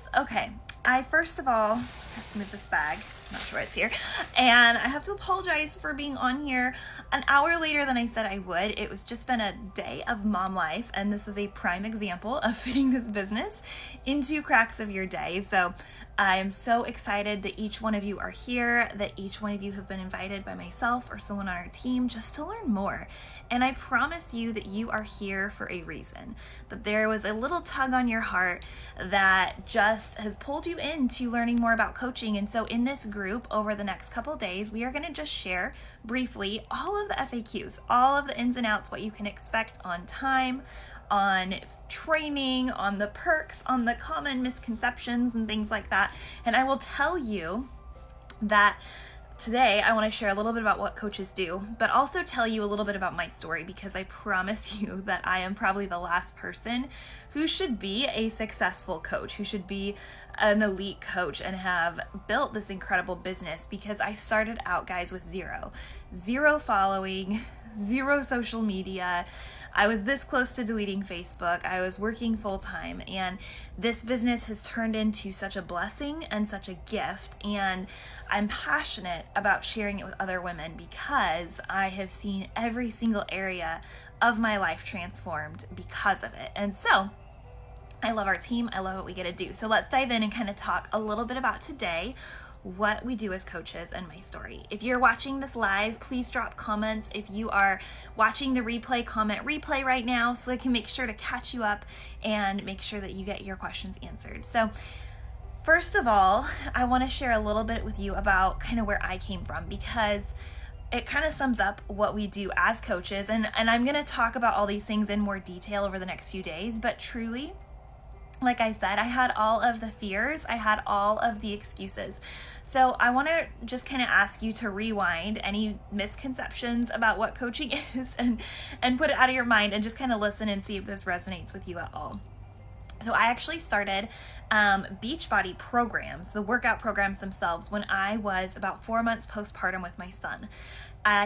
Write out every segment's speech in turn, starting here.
guys. Okay, I first of all have to move this bag. I'm not sure why it's here. And I have to apologize for being on here an hour later than I said I would. It was just been a day of mom life, and this is a prime example of fitting this business into cracks of your day. So I am so excited that each one of you are here, that each one of you have been invited by myself or someone on our team just to learn more. And I promise you that you are here for a reason, that there was a little tug on your heart that just has pulled you into learning more about coaching. And so in this group over the next couple days, we are going to just share briefly all of the FAQs, all of the ins and outs, what you can expect on time, on training, on the perks, on the common misconceptions and things like that. And I will tell you that today I want to share a little bit about what coaches do, but also tell you a little bit about my story, because I promise you that I am probably the last person who should be a successful coach, who should be an elite coach and have built this incredible business, because I started out, guys, with zero following, zero social media. I was this close to deleting Facebook. I was working full time, and this business has turned into such a blessing and such a gift. And I'm passionate about sharing it with other women because I have seen every single area of my life transformed because of it. And so I love our team. I love what we get to do. So let's dive in and kind of talk a little bit about today, what we do as coaches, and my story. If you're watching this live, please drop comments. If you are watching the replay, comment replay right now so I can make sure to catch you up and make sure that you get your questions answered. So first of all, I want to share a little bit with you about kind of where I came from, because it kind of sums up what we do as coaches. And I'm going to talk about all these things in more detail over the next few days, but truly, like I said, I had all of the fears, I had all of the excuses. So I want to just kind of ask you to rewind any misconceptions about what coaching is and put it out of your mind and just kind of listen and see if this resonates with you at all. So I actually started Beachbody programs, the workout programs themselves, when I was about 4 months postpartum with my son.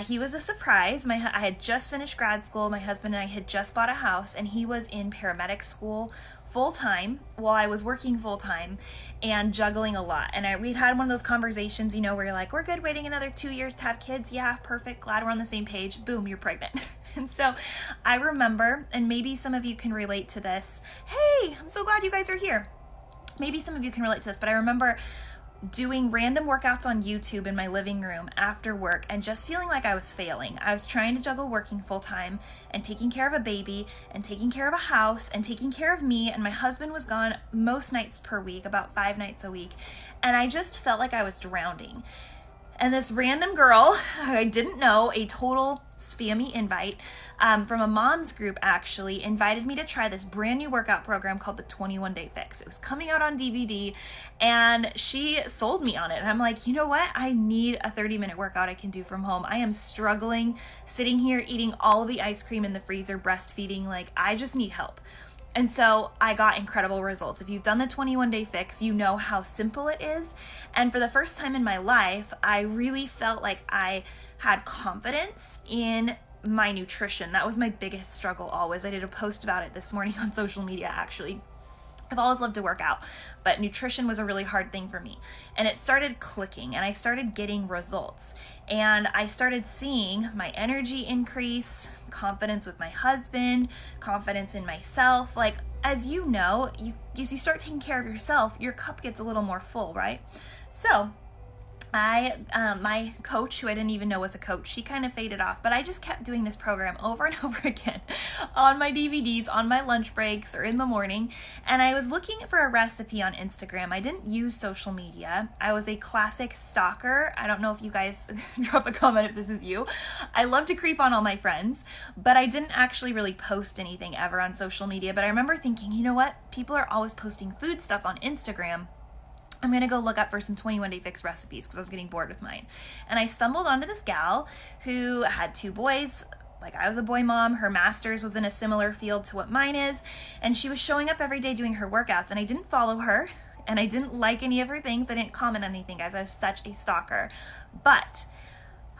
He was a surprise. I had just finished grad school. My husband and I had just bought a house, and he was in paramedic school full-time while I was working full-time and juggling a lot. And we'd had one of those conversations, where you're like, we're good waiting another 2 years to have kids. Yeah, perfect. Glad we're on the same page. Boom, you're pregnant. And so I remember, and maybe some of you can relate to this. Hey, I'm so glad you guys are here. Maybe some of you can relate to this, but I remember doing random workouts on YouTube in my living room after work and just feeling like I was failing. I was trying to juggle working full time and taking care of a baby and taking care of a house and taking care of me, and my husband was gone most nights per week, about 5 nights a week, and I just felt like I was drowning. And this random girl I didn't know, a total spammy invite from a mom's group, actually invited me to try this brand new workout program called the 21 Day Fix. It was coming out on DVD, and she sold me on it. And I'm like, you know what? I need a 30-minute workout I can do from home. I am struggling sitting here eating all of the ice cream in the freezer, breastfeeding. Like, I just need help. And so I got incredible results. If you've done the 21 Day Fix, you know how simple it is. And for the first time in my life, I really felt like I had confidence in my nutrition. That was my biggest struggle always. I did a post about it this morning on social media, actually. I've always loved to work out, but nutrition was a really hard thing for me. And it started clicking, and I started getting results. And I started seeing my energy increase, confidence with my husband, confidence in myself. Like, as you know, as you start taking care of yourself, your cup gets a little more full, right? So my coach, who I didn't even know was a coach, she kind of faded off, but I just kept doing this program over and over again on my DVDs, on my lunch breaks, or in the morning. And I was looking for a recipe on Instagram. I didn't use social media. I was a classic stalker. I don't know if you guys drop a comment if this is you. I love to creep on all my friends, but I didn't actually really post anything ever on social media. But I remember thinking, you know what? People are always posting food stuff on Instagram. I'm going to go look up for some 21 Day Fix recipes because I was getting bored with mine. And I stumbled onto this gal who had 2 boys. Like, I was a boy mom. Her master's was in a similar field to what mine is. And she was showing up every day doing her workouts. And I didn't follow her. And I didn't like any of her things. I didn't comment on anything, guys. I was such a stalker. But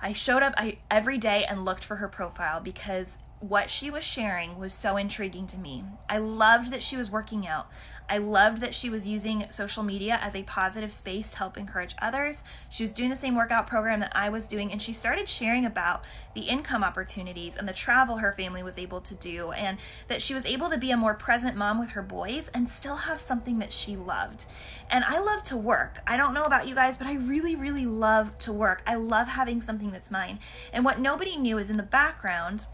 I showed up every day and looked for her profile because what she was sharing was so intriguing to me. I loved that she was working out. I loved that she was using social media as a positive space to help encourage others. She was doing the same workout program that I was doing, and she started sharing about the income opportunities and the travel her family was able to do, and that she was able to be a more present mom with her boys and still have something that she loved. And I love to work. I don't know about you guys, but I really, really love to work. I love having something that's mine. And what nobody knew is in the background,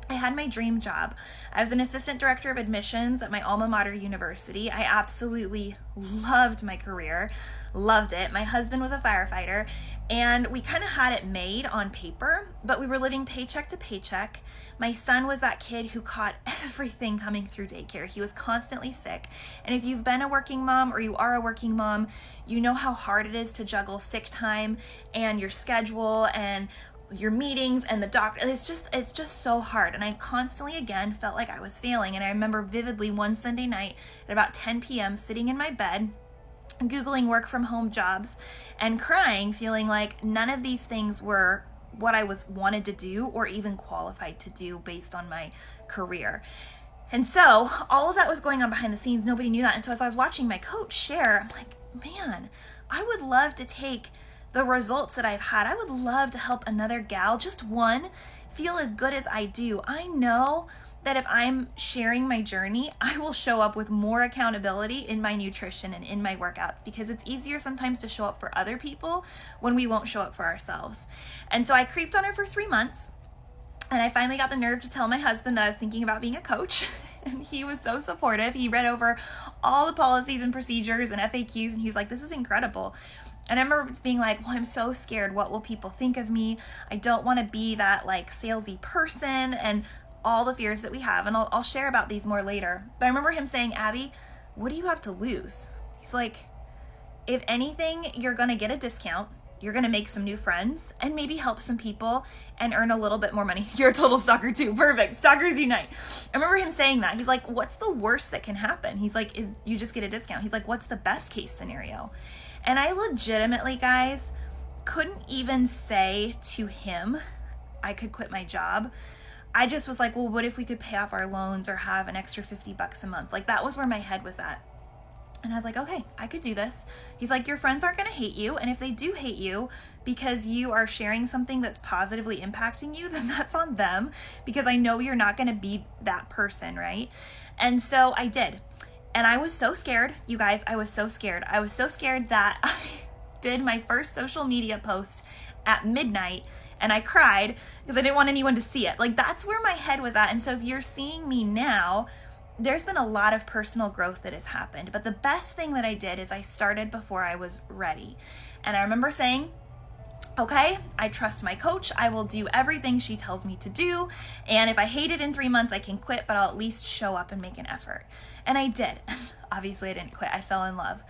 I had my dream job. I was an assistant director of admissions at my alma mater university. I absolutely loved my career, loved it. My husband was a firefighter, and we kind of had it made on paper, but we were living paycheck to paycheck. My son was that kid who caught everything coming through daycare. He was constantly sick. And if you've been a working mom or you are a working mom, you know how hard it is to juggle sick time and your schedule and your meetings and the doctor. It's just so hard. And I constantly again felt like I was failing. And I remember vividly one Sunday night at about 10 p.m. sitting in my bed Googling work from home jobs and crying, feeling like none of these things were what I wanted to do or even qualified to do based on my career. And so all of that was going on behind the scenes. Nobody knew that. And so as I was watching my coach share, I'm like, man, I would love to take the results that I've had. I would love to help another gal, just one, feel as good as I do. I know that if I'm sharing my journey, I will show up with more accountability in my nutrition and in my workouts, because it's easier sometimes to show up for other people when we won't show up for ourselves. And so I creeped on her for 3 months, and I finally got the nerve to tell my husband that I was thinking about being a coach. And he was so supportive. He read over all the policies and procedures and FAQs, and he was like, this is incredible. And I remember being like, well, I'm so scared. What will people think of me? I don't want to be that like salesy person, and all the fears that we have. And I'll share about these more later. But I remember him saying, Abby, what do you have to lose? He's like, if anything, you're going to get a discount. You're going to make some new friends and maybe help some people and earn a little bit more money. You're a total stalker too. Perfect. Stalkers unite. I remember him saying that. He's like, what's the worst that can happen? He's like, you just get a discount. He's like, what's the best case scenario? And I legitimately, guys, couldn't even say to him I could quit my job. I just was like, well, what if we could pay off our loans or have an extra $50 a month? Like, that was where my head was at. And I was like, okay, I could do this. He's like, your friends aren't going to hate you. And if they do hate you because you are sharing something that's positively impacting you, then that's on them, because I know you're not going to be that person, right? And so I did. And I was so scared, you guys, I was so scared. I was so scared that I did my first social media post at midnight, and I cried because I didn't want anyone to see it. Like, that's where my head was at. And so if you're seeing me now, there's been a lot of personal growth that has happened. But the best thing that I did is I started before I was ready. And I remember saying, okay, I trust my coach. I will do everything she tells me to do. And if I hate it in 3 months, I can quit, but I'll at least show up and make an effort. And I did. Obviously, I didn't quit. I fell in love.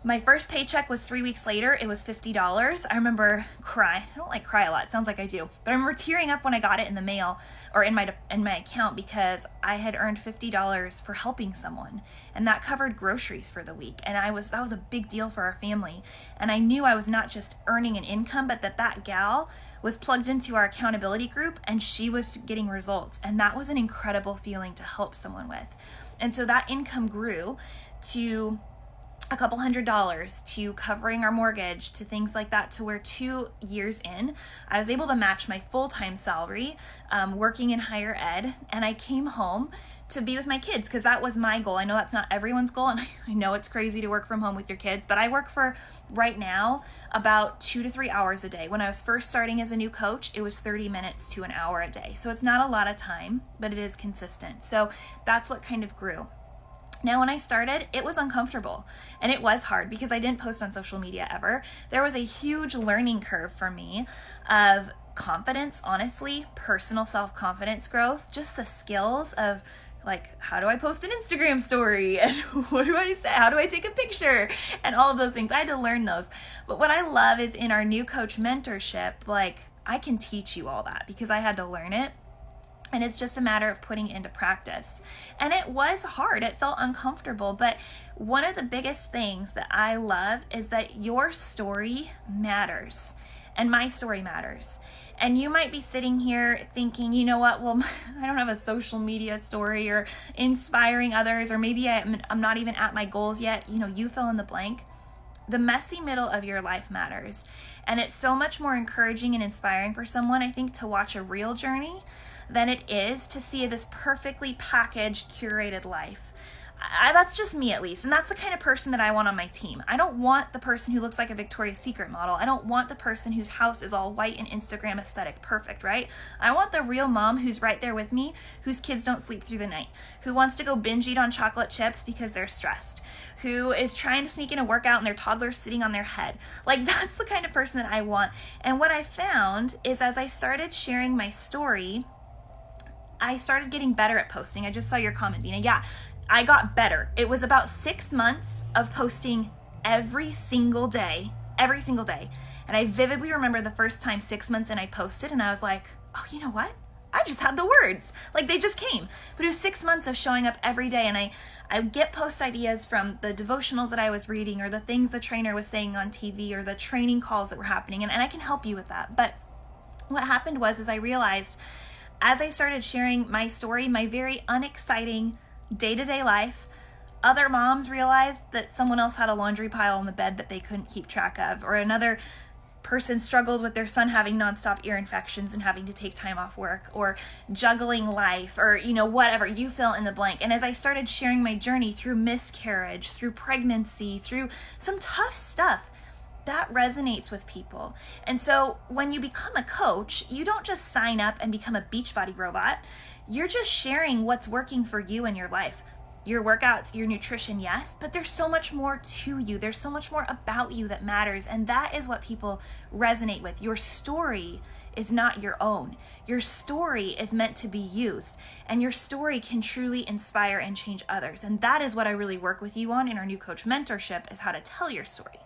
My first paycheck was 3 weeks later. It was $50. I remember crying. I don't like cry a lot. It sounds like I do. But I remember tearing up when I got it in the mail or in my account, because I had earned $50 for helping someone. And that covered groceries for the week. And that was a big deal for our family. And I knew I was not just earning an income, but that gal was plugged into our accountability group and she was getting results. And that was an incredible feeling to help someone with. And so that income grew to a couple $100, to covering our mortgage, to things like that, to where 2 years in, I was able to match my full-time salary, working in higher ed, and I came home to be with my kids, because that was my goal. I know that's not everyone's goal, and I know it's crazy to work from home with your kids, but I work for, right now, about 2 to 3 hours a day. When I was first starting as a new coach, it was 30 minutes to an hour a day. So it's not a lot of time, but it is consistent. So that's what kind of grew. Now, when I started, it was uncomfortable and it was hard because I didn't post on social media ever. There was a huge learning curve for me of confidence, honestly, personal self-confidence growth, just the skills of like, how do I post an Instagram story? And what do I say? How do I take a picture? And all of those things. I had to learn those. But what I love is in our new coach mentorship, like, I can teach you all that because I had to learn it. And it's just a matter of putting it into practice. And it was hard. It felt uncomfortable. But one of the biggest things that I love is that your story matters. and my story matters. And you might be sitting here thinking, you know what, well, I don't have a social media story or inspiring others, or maybe I'm not even at my goals yet. You fill in the blank. The messy middle of your life matters. And it's so much more encouraging and inspiring for someone, I think, to watch a real journey than it is to see this perfectly packaged, curated life. That's just me, at least. And that's the kind of person that I want on my team. I don't want the person who looks like a Victoria's Secret model. I don't want the person whose house is all white and Instagram aesthetic perfect, right? I want the real mom who's right there with me, whose kids don't sleep through the night, who wants to go binge eat on chocolate chips because they're stressed, who is trying to sneak in a workout and their toddler's sitting on their head. Like, that's the kind of person that I want. And what I found is, as I started sharing my story, I started getting better at posting. I just saw your comment, Dina. Yeah, I got better. It was about 6 months of posting every single day. And I vividly remember the first time 6 months in I posted, and I was like, oh, you know what? I just had the words. Like, they just came. But it was 6 months of showing up every day, and I get post ideas from the devotionals that I was reading, or the things the trainer was saying on TV, or the training calls that were happening, and I can help you with that. But what happened was I realized, as I started sharing my story, my very unexciting day-to-day life, other moms realized that someone else had a laundry pile in the bed that they couldn't keep track of, or another person struggled with their son having nonstop ear infections and having to take time off work, or juggling life, or whatever, you fill in the blank. And as I started sharing my journey through miscarriage, through pregnancy, through some tough stuff, that resonates with people. And so when you become a coach, you don't just sign up and become a Beachbody robot. You're just sharing what's working for you in your life. Your workouts, your nutrition, yes, but there's so much more to you. There's so much more about you that matters, and that is what people resonate with. Your story is not your own. Your story is meant to be used, and your story can truly inspire and change others. And that is what I really work with you on in our new coach mentorship, is how to tell your story.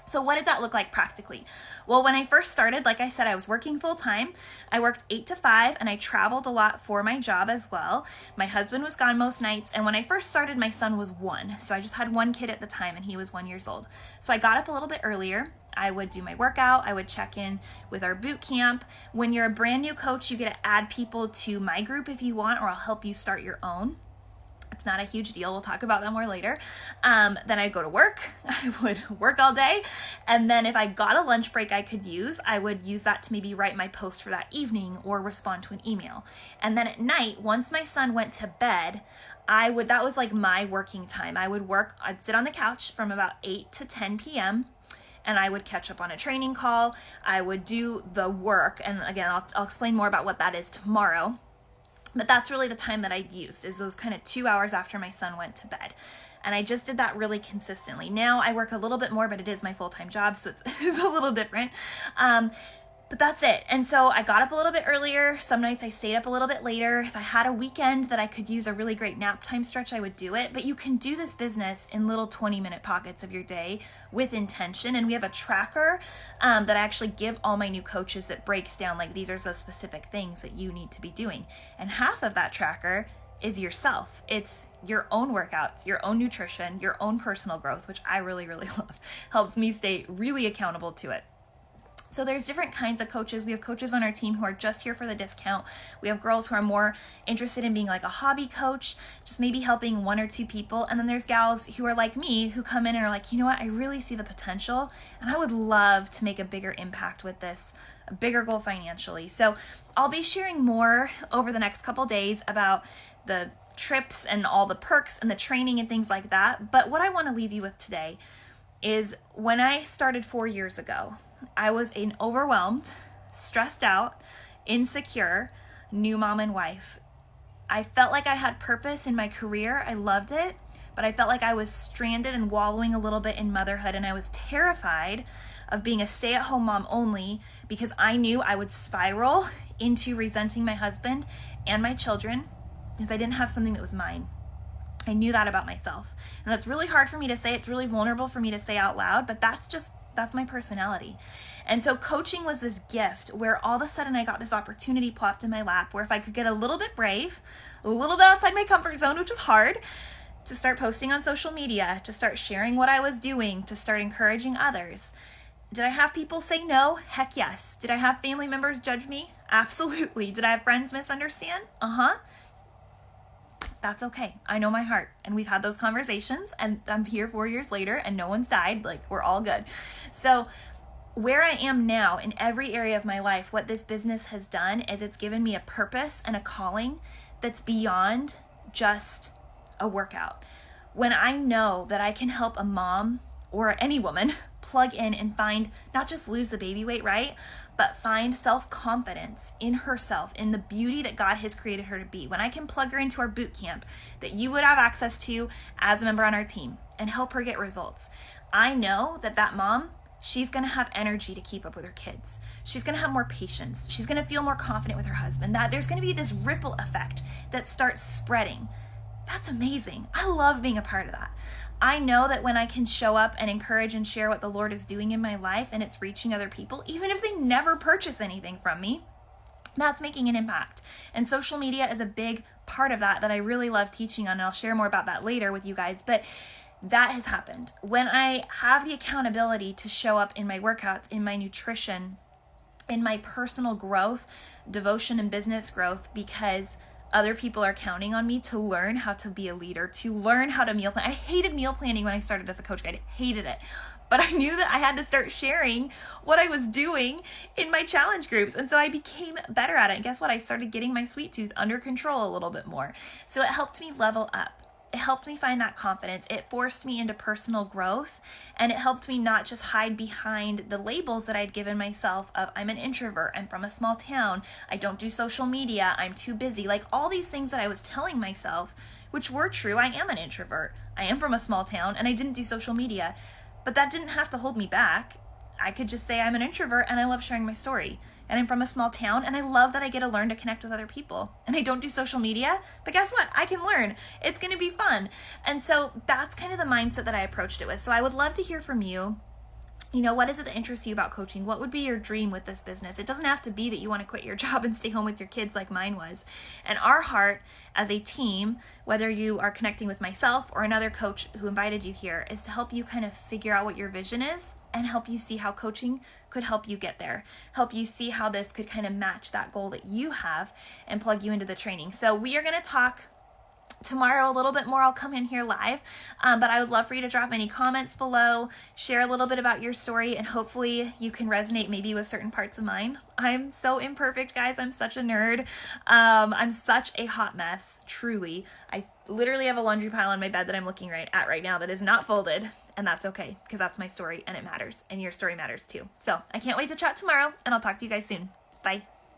So what did that look like practically? Well, when I first started, like I said, I was working full time. I worked 8 to 5, and I traveled a lot for my job as well. My husband was gone most nights, and when I first started, my son was 1. So I just had one kid at the time, and he was 1 year old. So I got up a little bit earlier. I would do my workout. I would check in with our boot camp. When you're a brand new coach, you get to add people to my group if you want, or I'll help you start your own. It's not a huge deal. We'll talk about that more later. Then I'd go to work. I would work all day. And then if I got a lunch break I could use, I would use that to maybe write my post for that evening or respond to an email. And then at night, once my son went to bed, that was like my working time. I'd sit on the couch from about 8 to 10 p.m. and I would catch up on a training call. I would do the work. And again, I'll explain more about what that is tomorrow. But that's really the time that I used, is those kind of 2 hours after my son went to bed. And I just did that really consistently. Now I work a little bit more, but it is my full-time job, so it's a little different. But that's it. And so I got up a little bit earlier. Some nights I stayed up a little bit later. If I had a weekend that I could use a really great nap time stretch, I would do it. But you can do this business in little 20-minute pockets of your day with intention. And we have a tracker that I actually give all my new coaches that breaks down, like, these are the specific things that you need to be doing. And half of that tracker is yourself. It's your own workouts, your own nutrition, your own personal growth, which I really, really love. Helps me stay really accountable to it. So there's different kinds of coaches. We have coaches on our team who are just here for the discount. We have girls who are more interested in being like a hobby coach, just maybe helping 1 or 2 people. And then there's gals who are like me, who come in and are like, you know what, I really see the potential, and I would love to make a bigger impact with this, a bigger goal financially. So I'll be sharing more over the next couple days about the trips and all the perks and the training and things like that. But what I want to leave you with today is, when I started 4 years ago, I was an overwhelmed, stressed out, insecure new mom and wife. I felt like I had purpose in my career. I loved it, but I felt like I was stranded and wallowing a little bit in motherhood, and I was terrified of being a stay-at-home mom only, because I knew I would spiral into resenting my husband and my children because I didn't have something that was mine. I knew that about myself. And that's really hard for me to say. It's really vulnerable for me to say out loud, but that's my personality. And so coaching was this gift where all of a sudden I got this opportunity plopped in my lap, where if I could get a little bit brave, a little bit outside my comfort zone, which was hard, to start posting on social media, to start sharing what I was doing, to start encouraging others, Did I have people say no? Heck yes. Did I have family members judge me? Absolutely. Did I have friends misunderstand? That's okay. I know my heart. And we've had those conversations, and I'm here 4 years later and no one's died. Like, we're all good. So where I am now in every area of my life, what this business has done is it's given me a purpose and a calling that's beyond just a workout. When I know that I can help a mom or any woman plug in and find, not just lose the baby weight, right? But find self-confidence in herself, in the beauty that God has created her to be. When I can plug her into our boot camp that you would have access to as a member on our team and help her get results, I know that that mom, she's going to have energy to keep up with her kids. She's going to have more patience. She's going to feel more confident with her husband. That there's going to be this ripple effect that starts spreading. That's amazing. I love being a part of that. I know that when I can show up and encourage and share what the Lord is doing in my life and it's reaching other people, even if they never purchase anything from me, that's making an impact. And social media is a big part of that I really love teaching on, and I'll share more about that later with you guys. But that has happened. When I have the accountability to show up in my workouts, in my nutrition, in my personal growth, devotion and business growth, because other people are counting on me to learn how to be a leader, to learn how to meal plan. I hated meal planning when I started as a coach guide. I hated it. But I knew that I had to start sharing what I was doing in my challenge groups. And so I became better at it. And guess what? I started getting my sweet tooth under control a little bit more. So it helped me level up. It helped me find that confidence. It forced me into personal growth, and it helped me not just hide behind the labels that I'd given myself of I'm an introvert, I'm from a small town, I don't do social media, I'm too busy. Like all these things that I was telling myself, which were true. I am an introvert. I am from a small town and I didn't do social media, but that didn't have to hold me back. I could just say I'm an introvert and I love sharing my story. And I'm from a small town and I love that I get to learn to connect with other people. And I don't do social media, but guess what? I can learn. It's going to be fun. And so that's kind of the mindset that I approached it with. So I would love to hear from you. You know, what is it that interests you about coaching? What would be your dream with this business? It doesn't have to be that you want to quit your job and stay home with your kids like mine was. And our heart as a team, whether you are connecting with myself or another coach who invited you here, is to help you kind of figure out what your vision is and help you see how coaching could help you get there. Help you see how this could kind of match that goal that you have and plug you into the training. So we are going to talk tomorrow a little bit more. I'll come in here live, but I would love for you to drop any comments below, share a little bit about your story, and hopefully you can resonate maybe with certain parts of mine. I'm so imperfect, guys. I'm such a nerd. I'm such a hot mess, truly. I literally have a laundry pile on my bed that I'm looking at right now that is not folded, and that's okay because that's my story and it matters, and your story matters too. So I can't wait to chat tomorrow, and I'll talk to you guys soon. Bye.